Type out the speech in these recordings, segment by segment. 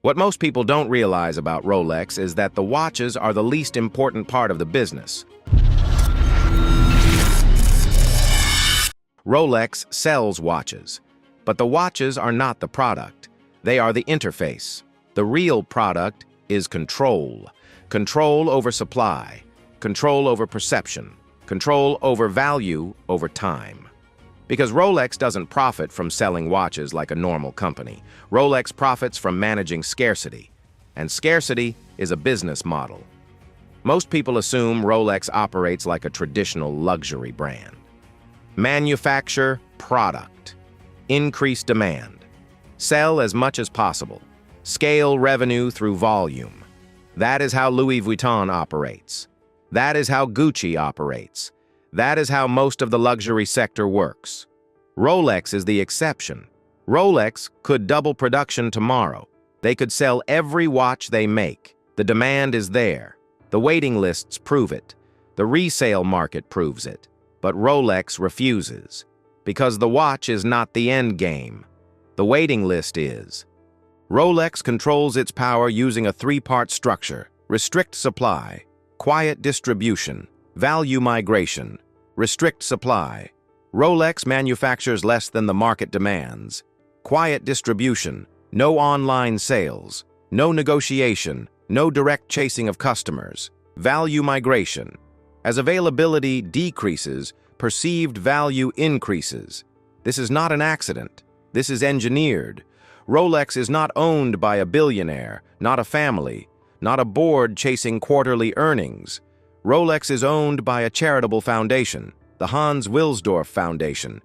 What most people don't realize about Rolex is that the watches are the least important part of the business. Rolex sells watches, but the watches are not the product. They are the interface. The real product is control. Control over supply, control over perception, control over value over time. Because Rolex doesn't profit from selling watches like a normal company. Rolex profits from managing scarcity, and scarcity is a business model. Most people assume Rolex operates like a traditional luxury brand. Manufacture product, increase demand, sell as much as possible, scale revenue through volume. That is how Louis Vuitton operates. That is how Gucci operates. That is how most of the luxury sector works. Rolex is the exception. Rolex could double production tomorrow. They could sell every watch they make. The demand is there. The waiting lists prove it. The resale market proves it. But Rolex refuses. Because the watch is not the end game. The waiting list is. Rolex controls its power using a three-part structure: restrict supply, quiet distribution, value migration. Restrict supply. Rolex manufactures less than the market demands. Quiet distribution. No online sales. No negotiation. No direct chasing of customers. Value migration. As availability decreases, perceived value increases. This is not an accident. This is engineered. Rolex is not owned by a billionaire, not a family, not a board chasing quarterly earnings. Rolex is owned by a charitable foundation, the Hans Wilsdorf Foundation.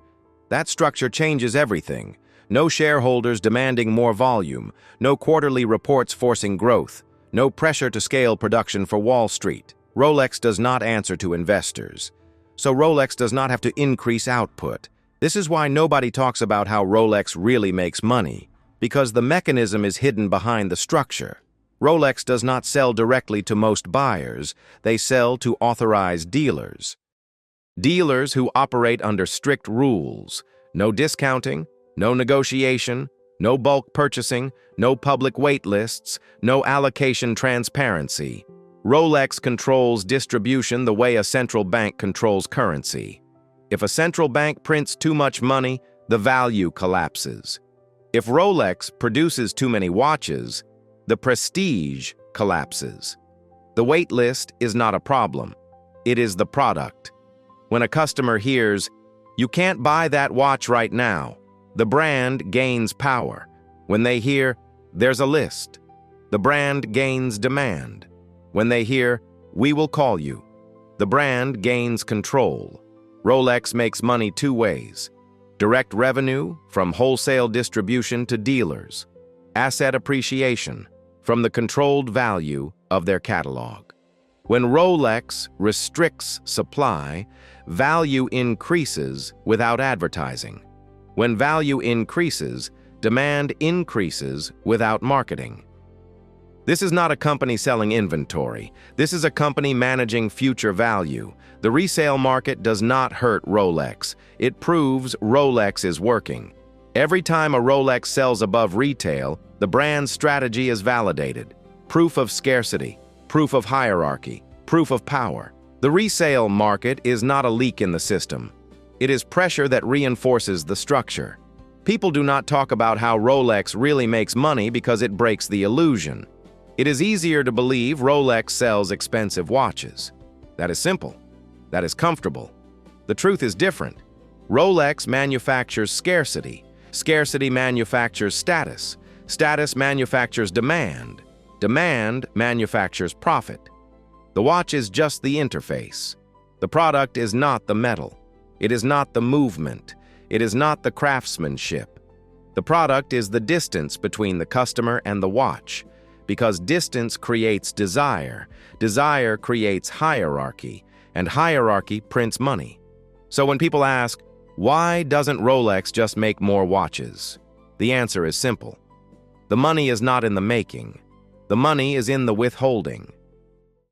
That structure changes everything. No shareholders demanding more volume, no quarterly reports forcing growth, no pressure to scale production for Wall Street. Rolex does not answer to investors. So Rolex does not have to increase output. This is why nobody talks about how Rolex really makes money, because the mechanism is hidden behind the structure. Rolex does not sell directly to most buyers. They sell to authorized dealers. Dealers who operate under strict rules. No discounting, no negotiation, no bulk purchasing, no public wait lists, no allocation transparency. Rolex controls distribution the way a central bank controls currency. If a central bank prints too much money, the value collapses. If Rolex produces too many watches, the prestige collapses. The wait list is not a problem. It is the product. When a customer hears, "You can't buy that watch right now," the brand gains power. When they hear, "There's a list," the brand gains demand. When they hear, "We will call you," the brand gains control. Rolex makes money two ways: direct revenue from wholesale distribution to dealers, asset appreciation from the controlled value of their catalog. When Rolex restricts supply, value increases without advertising. When value increases, demand increases without marketing. This is not a company selling inventory. This is a company managing future value. The resale market does not hurt Rolex. It proves Rolex is working. Every time a Rolex sells above retail, the brand's strategy is validated. Proof of scarcity, proof of hierarchy, proof of power. The resale market is not a leak in the system. It is pressure that reinforces the structure. People do not talk about how Rolex really makes money because it breaks the illusion. It is easier to believe Rolex sells expensive watches. That is simple. That is comfortable. The truth is different. Rolex manufactures scarcity. Scarcity manufactures status. Status manufactures demand. Demand manufactures profit. The watch is just the interface. The product is not the metal. It is not the movement. It is not the craftsmanship. The product is the distance between the customer and the watch, because distance creates desire. Desire creates hierarchy, and hierarchy prints money. So when people ask, why doesn't Rolex just make more watches? The answer is simple. The money is not in the making. The money is in the withholding.